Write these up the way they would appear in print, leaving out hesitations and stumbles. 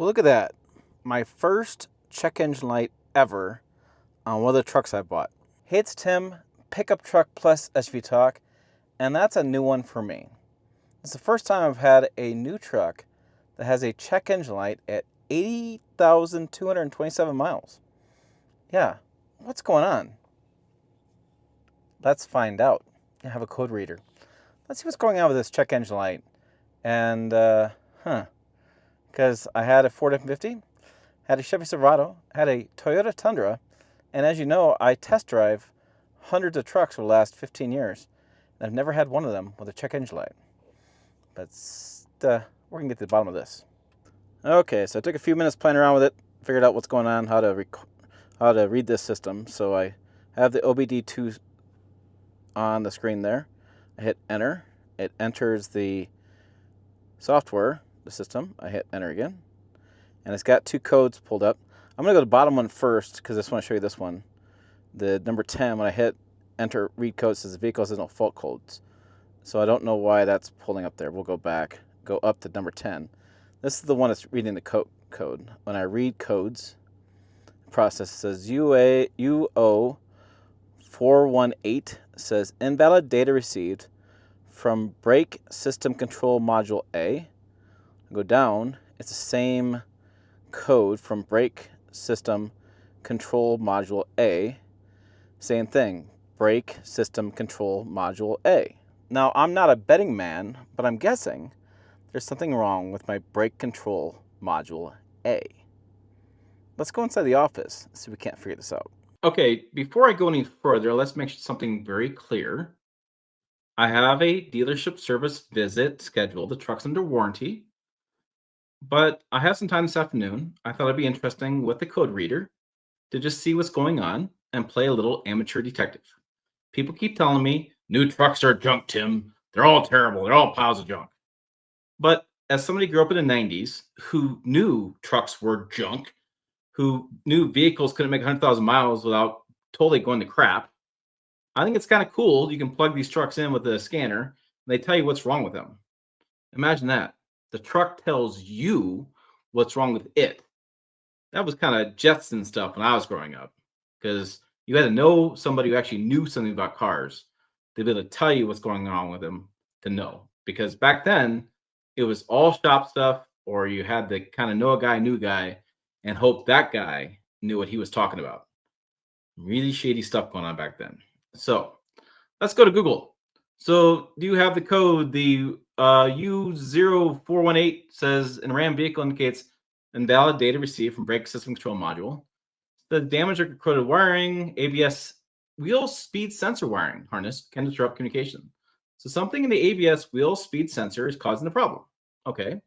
Well, look at that. My first check engine light ever on one of the trucks I bought. Hey, it's Tim, Pickup Truck Plus SUV Talk, and that's a new one for me. It's the first time I've had a new truck that has a check engine light at 80,227 miles. Yeah, what's going on? Let's find out. I have a code reader. Let's see what's going on with this check engine light. And, because I had a Ford F-150, had a Chevy Silverado, had a Toyota Tundra, and as you know, I test drive hundreds of trucks over the last 15 years, and I've never had one of them with a check engine light. But we're going to get to the bottom of this. Okay, so I took a few minutes playing around with it, figured out what's going on, how to read this system. So I have the OBD2 on the screen there. I hit enter. It enters the software, the system. I hit enter again. And it's got two codes pulled up. I'm going to go to the bottom one first because I just want to show you this one. The number 10, when I hit enter read code, it says the vehicle has no fault codes. So I don't know why that's pulling up there. We'll go back, go up to number 10. This is the one that's reading the code. When I read codes, the process says UO 418 says invalid data received from brake system control module A. I go down, it's the same code from brake system control module A. Same thing, brake system control module A. Now, I'm not a betting man, but I'm guessing there's something wrong with my brake control module A. Let's go inside the office and see if we can't figure this out. Okay, before I go any further, let's make something very clear. I have a dealership service visit scheduled. The truck's under warranty. But I have some time this afternoon. I thought it'd be interesting with the code reader to just see what's going on and play a little amateur detective. People keep telling me, new trucks are junk, Tim. They're all terrible. They're all piles of junk. But as somebody who grew up in the 90s who knew trucks were junk, who knew vehicles couldn't make 100,000 miles without totally going to crap, I think it's kind of cool. You can plug these trucks in with a scanner, and they tell you what's wrong with them. Imagine that. The truck tells you what's wrong with it. That was kind of Jetson stuff when I was growing up, because you had to know somebody who actually knew something about cars to be able to tell you what's going on with them to know. Because back then, it was all shop stuff, or you had to kind of know a guy, knew a guy, and hope that guy knew what he was talking about. Really shady stuff going on back then. So let's go to Google. So do you have the code? The U0418 says an RAM vehicle indicates invalid data received from brake system control module. The damage or corroded wiring, ABS wheel speed sensor wiring harness can disrupt communication. So something in the ABS wheel speed sensor is causing the problem. Okay.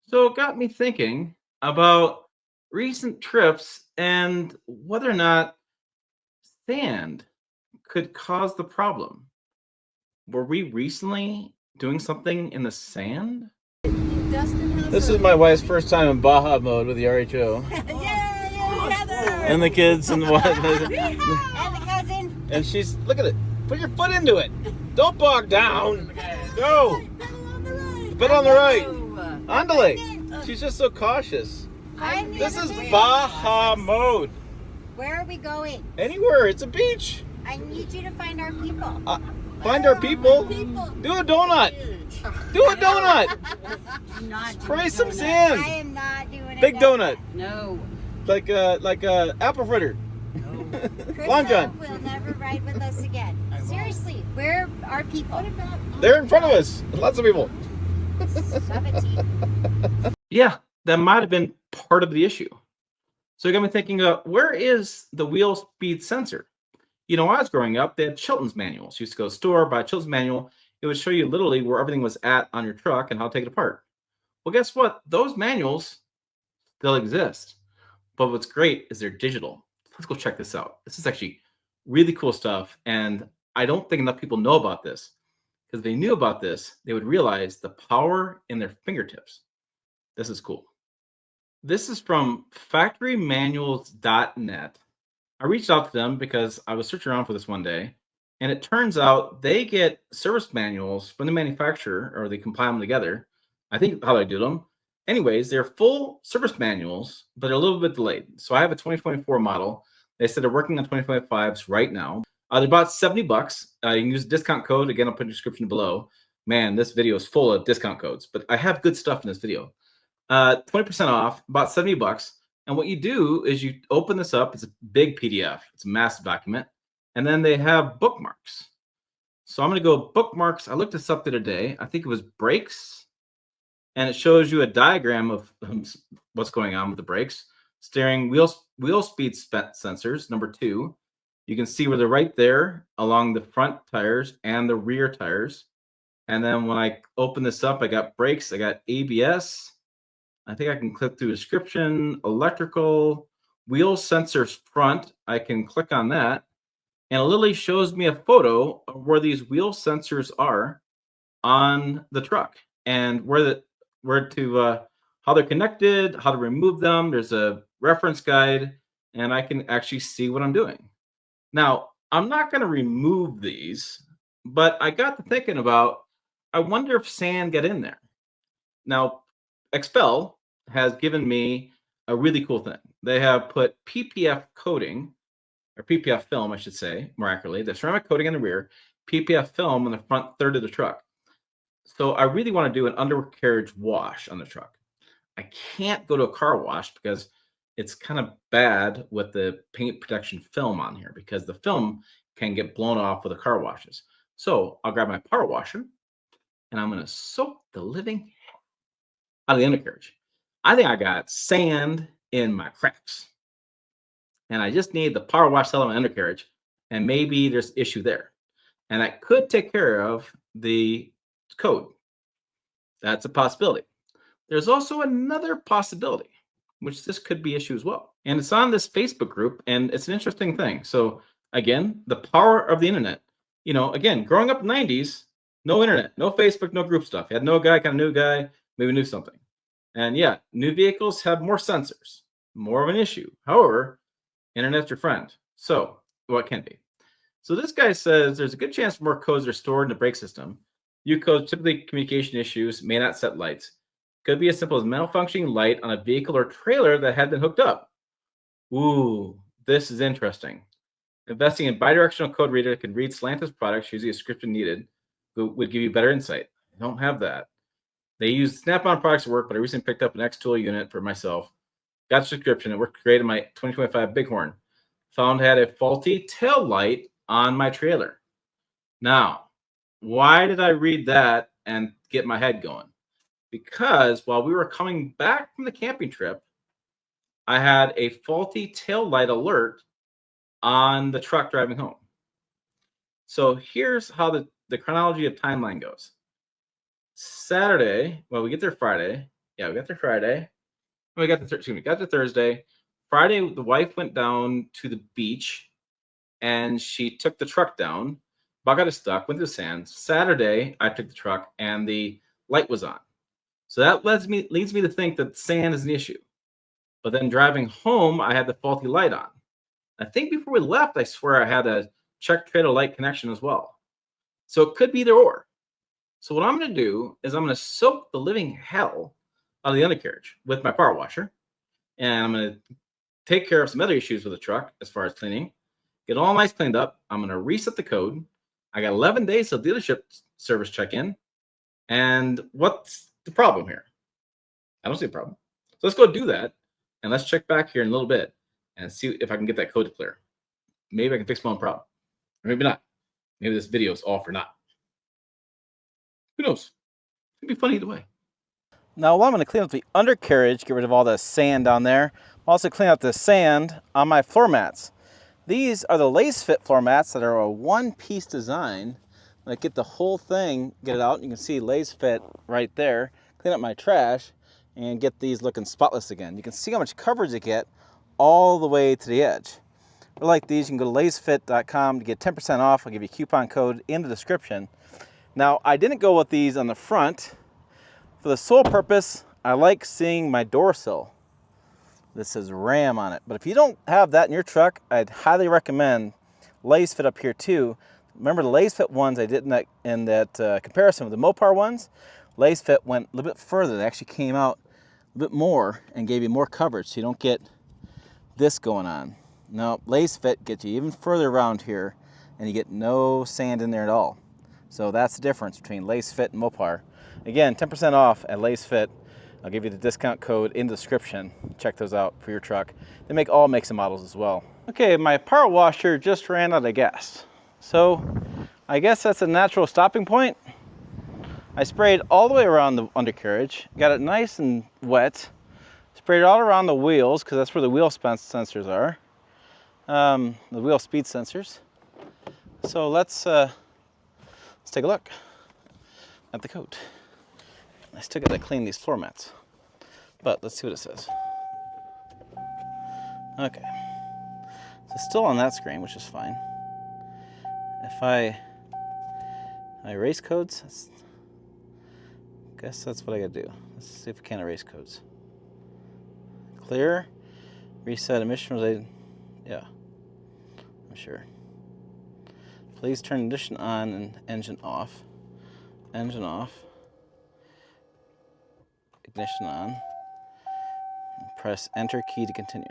So it got me thinking about recent trips and whether or not sand could cause the problem. Were we recently doing something in the sand? This is my wife's first time in Baja mode with the RHO. And the kids and what? And the cousin. And she's, look at it. Put your foot into it. Don't bog down. Go. Pedal on the right. Andale. She's just so cautious. This is Baja mode. Where are we going? Anywhere. It's a beach. I need you to find our people. Find our people. Do a donut. Do a donut. Spray some sand. I am not doing Big donut. No. Like a apple fritter. Long John. Will never ride with us again. Seriously, where are people? They're in front of us. Lots of people. 17. Yeah, that might have been part of the issue. So it got me thinking, where is the wheel speed sensor? You know, when I was growing up, they had Chilton's manuals. You used to go to the store, buy a Chilton's manual. It would show you literally where everything was at on your truck and how to take it apart. Well, guess what? Those manuals still exist. But what's great is they're digital. Let's go check this out. This is actually really cool stuff. And I don't think enough people know about this. Because if they knew about this, they would realize the power in their fingertips. This is cool. This is from factorymanuals.net. I reached out to them because I was searching around for this one day, and it turns out they get service manuals from the manufacturer, or they compile them together. I think how they do them. Anyways, they're full service manuals, but they're a little bit delayed. So I have a 2024 model. They said they're working on 2025s right now. They're about $70. You can use a discount code. Again, I'll put in the description below. Man, this video is full of discount codes, but I have good stuff in this video. 20% off, about $70. And what you do is you open this up. It's a big PDF. It's a massive document. And then they have bookmarks. So I'm going to go bookmarks. I looked this up the other day. I think it was brakes. And it shows you a diagram of what's going on with the brakes. Steering wheel speed sensors, number 2. You can see where they're right there along the front tires and the rear tires. And then when I open this up, I got brakes. I got ABS. I think I can click through description, electrical, wheel sensors front. I can click on that. And it literally shows me a photo of where these wheel sensors are on the truck and how they're connected, how to remove them. There's a reference guide, and I can actually see what I'm doing. Now, I'm not going to remove these, but I got to thinking about, I wonder if sand got in there. Now, Expel has given me a really cool thing. They have put PPF coating, or PPF film, I should say, more accurately, the ceramic coating in the rear, PPF film on the front third of the truck. So I really want to do an undercarriage wash on the truck. I can't go to a car wash because it's kind of bad with the paint protection film on here because the film can get blown off with the car washes. So I'll grab my power washer and I'm going to soak the living out of the undercarriage. I think I got sand in my cracks. And I just need the power wash out of my undercarriage. And maybe there's issue there. And that could take care of the code. That's a possibility. There's also another possibility, which this could be issue as well. And it's on this Facebook group, and it's an interesting thing. So again, the power of the internet. Again, growing up in the 90s, no internet, no Facebook, no group stuff. You had no guy, kind of new guy, maybe knew something. And yeah, new vehicles have more sensors, more of an issue. However, internet's your friend. So what can be? So this guy says there's a good chance more codes are stored in the brake system. U codes, typically communication issues, may not set lights. Could be as simple as malfunctioning light on a vehicle or trailer that had been hooked up. Ooh, this is interesting. Investing in bidirectional code reader that can read slanted products, usually a description needed, would give you better insight. I don't have that. They use Snap-on products at work, but I recently picked up an X-Tool unit for myself. Got the subscription. It worked great in my 2025 Bighorn. Found had a faulty tail light on my trailer. Now, why did I read that and get my head going? Because while we were coming back from the camping trip, I had a faulty tail light alert on the truck driving home. So here's how the chronology of timeline goes. Saturday, we get there Friday. Yeah, we got there Friday. We got to Thursday. Friday, the wife went down to the beach and she took the truck down. But got it stuck, went to the sand. Saturday, I took the truck and the light was on. So that leads me to think that sand is an issue. But then driving home, I had the faulty light on. I think before we left, I swear I had a check trailer light connection as well. So it could be either or. So what I'm going to do is I'm going to soak the living hell out of the undercarriage with my power washer. And I'm going to take care of some other issues with the truck as far as cleaning. Get all nice cleaned up. I'm going to reset the code. I got 11 days till dealership service check-in. And what's the problem here? I don't see a problem. So let's go do that. And let's check back here in a little bit and see if I can get that code to clear. Maybe I can fix my own problem. Or maybe not. Maybe this video is all for naught. Who knows? It'd be funny either way. Now, while I'm going to clean up the undercarriage, get rid of all the sand down there, I'll also clean up the sand on my floor mats. These are the lace fit floor mats that are a one-piece design. Like get the whole thing, get it out. You can see lace fit right there. Clean up my trash and get these looking spotless again. You can see how much coverage you get all the way to the edge. Or like these, you can go to lacefit.com to get 10% off. I'll give you a coupon code in the description. Now, I didn't go with these on the front. For the sole purpose, I like seeing my door sill. This says Ram on it. But if you don't have that in your truck, I'd highly recommend lace fit up here too. Remember the lace fit ones I did in that comparison with the Mopar ones? Lace fit went a little bit further. They actually came out a bit more and gave you more coverage so you don't get this going on. Now, lace fit gets you even further around here and you get no sand in there at all. So that's the difference between lace fit and Mopar. Again, 10% off at lace fit. I'll give you the discount code in the description. Check those out for your truck. They make all makes and models as well. Okay, my power washer just ran out of gas. So I guess that's a natural stopping point. I sprayed all the way around the undercarriage, got it nice and wet, sprayed it all around the wheels because that's where the wheel sensors are, the wheel speed sensors. So let's take a look at the code. I still got to clean these floor mats, but let's see what it says. Okay, so it's still on that screen, which is fine. If I erase codes, guess that's what I gotta do. Let's see if we can erase codes. Clear, reset emission related. Yeah, I'm sure. Please turn ignition on and engine off. Engine off. Ignition on. Press enter key to continue.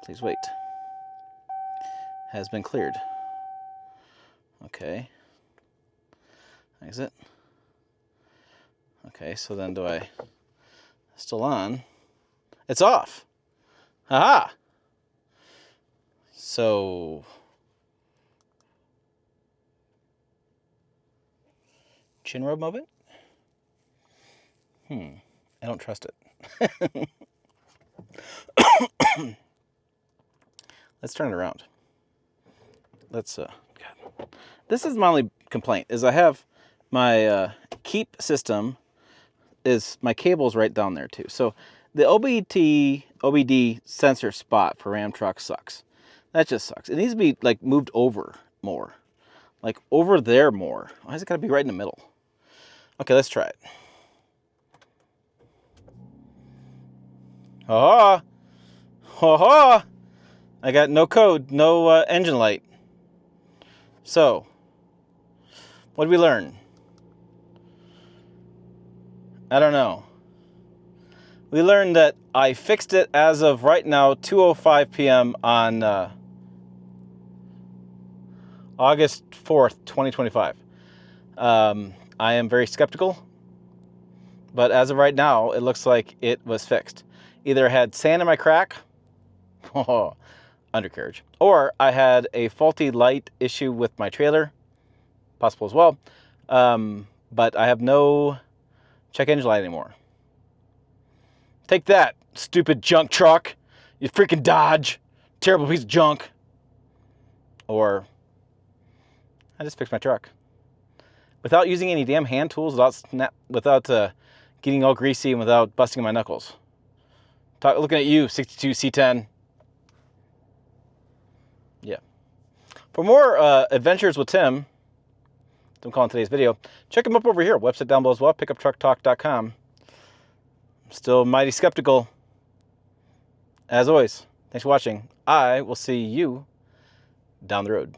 Please wait. Has been cleared. Okay. Exit. Okay, so then do I still on? It's off. Haha. So chin rub moment? I don't trust it. Let's turn it around. Let's God. This is my only complaint is I have my keep system is my cable's right down there too. So the OBD sensor spot for Ram truck sucks. That just sucks. It needs to be like moved over more. Like over there more. Why is it gotta be right in the middle? Okay, let's try it. Ha ha! I got no code, no engine light. So, what did we learn? I don't know. We learned that I fixed it as of right now, 2:05 p.m. on August 4th, 2025. I am very skeptical, but as of right now, it looks like it was fixed. Either I had sand in my crack, undercarriage, or I had a faulty light issue with my trailer, possible as well, but I have no check engine light anymore. Take that, stupid junk truck, you freaking Dodge, terrible piece of junk. Or I just fixed my truck without using any damn hand tools, without getting all greasy and without busting my knuckles. Looking at you, 62 C10. Yeah. For more adventures with Tim, I'm calling today's video, check him up over here. Website down below as well, pickuptrucktalk.com. I'm still mighty skeptical. As always, thanks for watching. I will see you down the road.